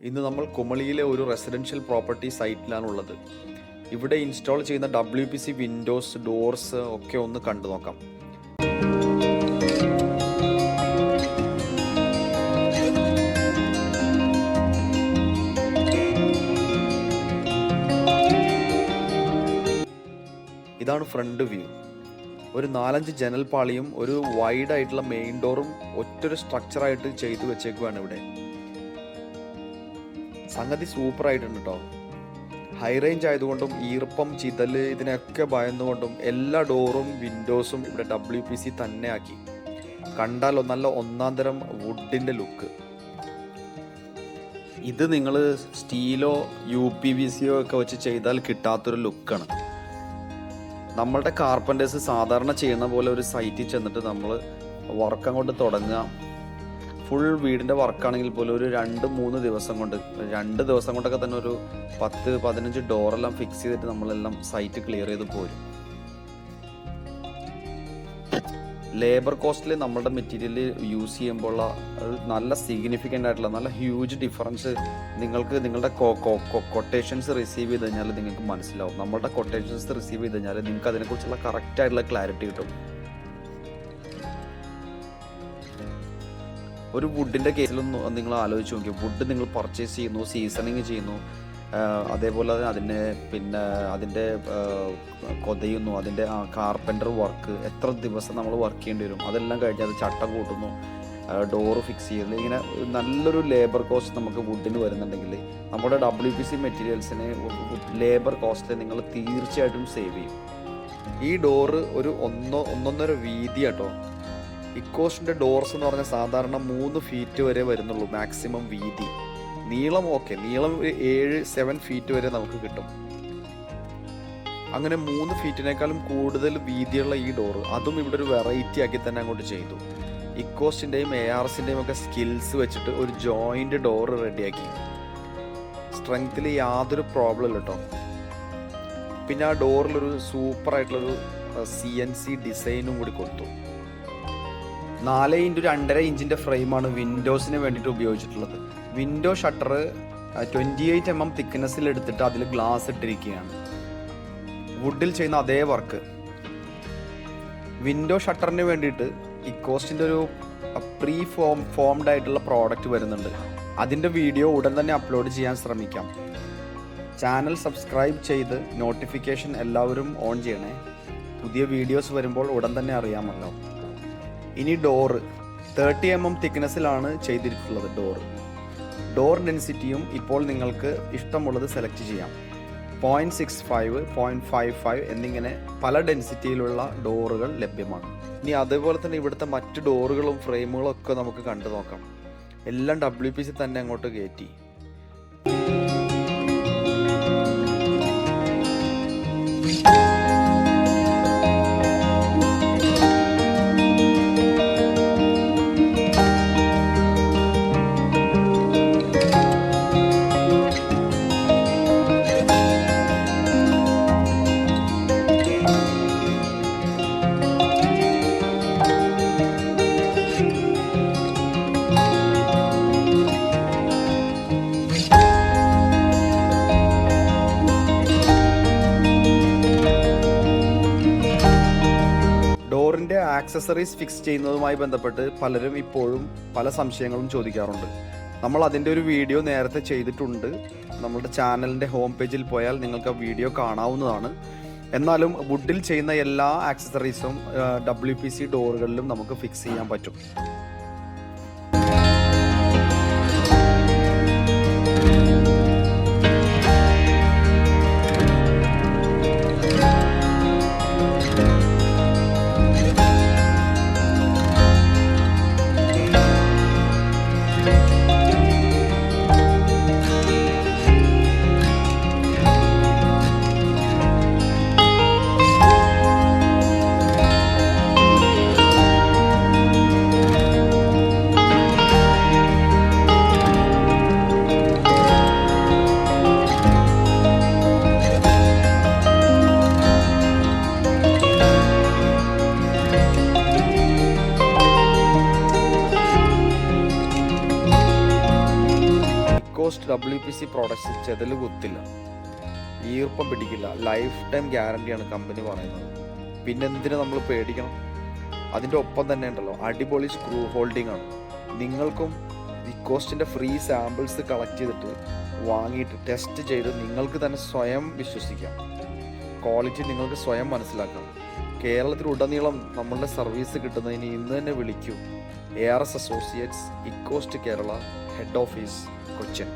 ഇന്ന് നമ്മൾ കുമളിയിലെ ഒരു റെസിഡൻഷ്യൽ പ്രോപ്പർട്ടി സൈറ്റിലാണുള്ളത്. ഇവിടെ ഇൻസ്റ്റാൾ ചെയ്യുന്ന WPC വിൻഡോസ്, ഡോർസ് ഒക്കെ ഒന്ന് കണ്ടു നോക്കാം. ഇതാണ് ഫ്രണ്ട് വ്യൂ. ഒരു 4-5 ജനൽ പാളിയും ഒരു വൈഡ് ആയിട്ടുള്ള മെയിൻ ഡോറും ഒറ്റൊരു സ്ട്രക്ചറായിട്ട് ചെയ്തു വെച്ചേക്കുവാണ് ഇവിടെ. സംഗതി സൂപ്പർ ആയിട്ടുണ്ട് കേട്ടോ. ഹൈ റേഞ്ച് ആയതുകൊണ്ടും ഈർപ്പം, ചിതൽ ഇതിനൊക്കെ ഭയന്നുകൊണ്ടും എല്ലാ ഡോറും വിൻഡോസും ഇവിടെ WPC തന്നെ ആക്കി. കണ്ടാലോ നല്ല ഒന്നാം തരം വുഡിൻ്റെ ലുക്ക്. ഇത് നിങ്ങൾ സ്റ്റീലോ UPVCയോ ഒക്കെ വെച്ച് ചെയ്താൽ കിട്ടാത്തൊരു ലുക്കാണ്. നമ്മളുടെ കാർപ്പൻറ്റേഴ്സ് സാധാരണ ചെയ്യുന്ന പോലെ ഒരു സൈറ്റിൽ ചെന്നിട്ട് നമ്മൾ വർക്ക് അങ്ങോട്ട് തുടങ്ങുക. ഫുൾ വീടിൻ്റെ വർക്കാണെങ്കിൽ പോലും ഒരു 2-3 ദിവസം കൊണ്ട്, 2 ദിവസം കൊണ്ടൊക്കെ തന്നെ ഒരു 10-15 ഡോറെല്ലാം ഫിക്സ് ചെയ്തിട്ട് നമ്മളെല്ലാം സൈറ്റ് ക്ലിയർ ചെയ്ത് പോരും. ലേബർ കോസ്റ്റിൽ നമ്മളുടെ മെറ്റീരിയൽ യൂസ് ചെയ്യുമ്പോൾ നല്ല സിഗ്നിഫിക്കൻ്റ് ആയിട്ടുള്ള നല്ല ഹ്യൂജ് ഡിഫറൻസ് നിങ്ങൾക്ക് നിങ്ങളുടെ കൊട്ടേഷൻസ് റിസീവ് ചെയ്ത് കഴിഞ്ഞാൽ നിങ്ങൾക്ക് മനസ്സിലാവും. നമ്മളുടെ കൊട്ടേഷൻസ് റിസീവ് ചെയ്ത് കഴിഞ്ഞാൽ നിങ്ങൾക്ക് അതിനെക്കുറിച്ചുള്ള കറക്റ്റായിട്ടുള്ള ക്ലാരിറ്റി കിട്ടും. ഒരു വുഡിൻ്റെ കേസിലൊന്നും നിങ്ങൾ ആലോചിച്ച് നോക്കി. വുഡ് നിങ്ങൾ പർച്ചേസ് ചെയ്യുന്നു, സീസണിങ് ചെയ്യുന്നു, അതേപോലെ അതിൻ്റെ കൊതയുന്നു, അതിൻ്റെ കാർപ്പൻ്റർ വർക്ക് എത്ര ദിവസം നമ്മൾ വർക്ക് ചെയ്യേണ്ടി വരും. അതെല്ലാം കഴിഞ്ഞ് അത് ചട്ടം കൂട്ടുന്നു, ഡോറ് ഫിക്സ് ചെയ്യുന്നു. ഇങ്ങനെ നല്ലൊരു ലേബർ കോസ്റ്റ് നമുക്ക് വുഡിന് വരുന്നുണ്ടെങ്കിൽ നമ്മുടെ WPC മെറ്റീരിയൽസിന് ലേബർ കോസ്റ്റ് നിങ്ങൾ തീർച്ചയായിട്ടും സേവ് ചെയ്യും. ഈ ഡോറ് ഒരു 1.5 വീതി കേട്ടോ. ഇക്കോസ്റ്റിൻ്റെ ഡോർസ് എന്ന് പറഞ്ഞാൽ സാധാരണ 3 ഫീറ്റ് വരെ വരുന്നുള്ളൂ മാക്സിമം വീതി. നീളം നീളം 7 ഫീറ്റ് വരെ നമുക്ക് കിട്ടും. അങ്ങനെ 3 ഫീറ്റിനേക്കാളും കൂടുതൽ വീതിയുള്ള ഈ ഡോറ്, അതും ഇവിടെ ഒരു വെറൈറ്റി ആക്കി തന്നെ അങ്ങോട്ട് ചെയ്തു. ഇക്കോസ്റ്റിൻ്റെയും ARSൻ്റെയും ഒക്കെ സ്കിൽസ് വെച്ചിട്ട് ഒരു ജോയിൻ്റ് ഡോറ് റെഡിയാക്കി. സ്ട്രെങ്ത്തിൽ യാതൊരു പ്രോബ്ലം ഇല്ല കേട്ടോ. പിന്നെ ആ ഡോറിലൊരു സൂപ്പറായിട്ടുള്ളൊരു CNC ഡിസൈനും കൂടി കൊടുത്തു. 4x2.5 ഇഞ്ചിൻ്റെ ഫ്രെയിമാണ് വിൻഡോസിന് വേണ്ടിയിട്ട് ഉപയോഗിച്ചിട്ടുള്ളത്. വിൻഡോ ഷട്ടർ 28 mm തിക്നെസ്സിൽ എടുത്തിട്ട് അതിൽ ഗ്ലാസ് ഇട്ടിരിക്കുകയാണ്. വുഡിൽ ചെയ്യുന്ന അതേ വർക്ക്. വിൻഡോ ഷട്ടറിന് വേണ്ടിയിട്ട് ഇക്കോസ്റ്റിൻ്റെ ഒരു ഫോംഡ് ആയിട്ടുള്ള പ്രോഡക്റ്റ് വരുന്നുണ്ട്. അതിൻ്റെ വീഡിയോ ഉടൻ തന്നെ അപ്ലോഡ് ചെയ്യാൻ ശ്രമിക്കാം. ചാനൽ സബ്സ്ക്രൈബ് ചെയ്ത് നോട്ടിഫിക്കേഷൻ എല്ലാവരും ഓൺ ചെയ്യണേ. പുതിയ വീഡിയോസ് വരുമ്പോൾ ഉടൻ തന്നെ അറിയാമല്ലോ. ഇനി ഡോറ് 30 mm തിക്നെസ്സിലാണ് ചെയ്തിട്ടുള്ളത്. ഡോർ ഡെൻസിറ്റിയും ഇപ്പോൾ നിങ്ങൾക്ക് ഇഷ്ടമുള്ളത് സെലക്ട് ചെയ്യാം. 0.65, 0.55 എന്നിങ്ങനെ പല ഡെൻസിറ്റിയിലുള്ള ഡോറുകൾ ലഭ്യമാണ്. ഇനി അതേപോലെ തന്നെ ഇവിടുത്തെ മറ്റ് ഡോറുകളും ഫ്രെയിമുകളും ഒക്കെ നമുക്ക് കണ്ടു നോക്കാം. എല്ലാം WPC തന്നെ അങ്ങോട്ട് കയറ്റി. ഡോറിൻ്റെ ആക്സസറീസ് ഫിക്സ് ചെയ്യുന്നതുമായി ബന്ധപ്പെട്ട് പലരും ഇപ്പോഴും പല സംശയങ്ങളും ചോദിക്കാറുണ്ട്. നമ്മൾ അതിൻ്റെ ഒരു വീഡിയോ നേരത്തെ ചെയ്തിട്ടുണ്ട്. നമ്മുടെ ചാനലിൻ്റെ ഹോം പേജിൽ പോയാൽ നിങ്ങൾക്ക് ആ വീഡിയോ കാണാവുന്നതാണ്. എന്നാലും വുഡിൽ ചെയ്യുന്ന എല്ലാ ആക്സസറീസും WPC ഡോറുകളിലും നമുക്ക് ഫിക്സ് ചെയ്യാൻ പറ്റും. WPC പ്രോഡക്ട്സ് ചെതല് കുത്തില്ല, ഈർപ്പം പിടിക്കില്ല, ലൈഫ് ടൈം ഗ്യാരണ്ടിയാണ് കമ്പനി പറയുന്നത്. പിന്നെ എന്തിനു നമ്മൾ പേടിക്കണം? അതിൻ്റെ ഒപ്പം തന്നെ ഉണ്ടല്ലോ അടിപൊളി സ്ക്രൂ ഹോൾഡിംഗ് ആണ്. നിങ്ങൾക്കും ഇക്കോസ്റ്റിൻ്റെ ഫ്രീ സാമ്പിൾസ് കളക്ട് ചെയ്തിട്ട് വാങ്ങിയിട്ട് ടെസ്റ്റ് ചെയ്ത് നിങ്ങൾക്ക് തന്നെ സ്വയം വിശ്വസിക്കാം. ക്വാളിറ്റി നിങ്ങൾക്ക് സ്വയം മനസ്സിലാക്കാം. കേരളത്തിലുടനീളം നമ്മളുടെ സർവീസ് കിട്ടുന്നതിന് ഇന്ന് തന്നെ വിളിക്കൂ. ARS Associates, Ecoste Kerala, head office, Cochin.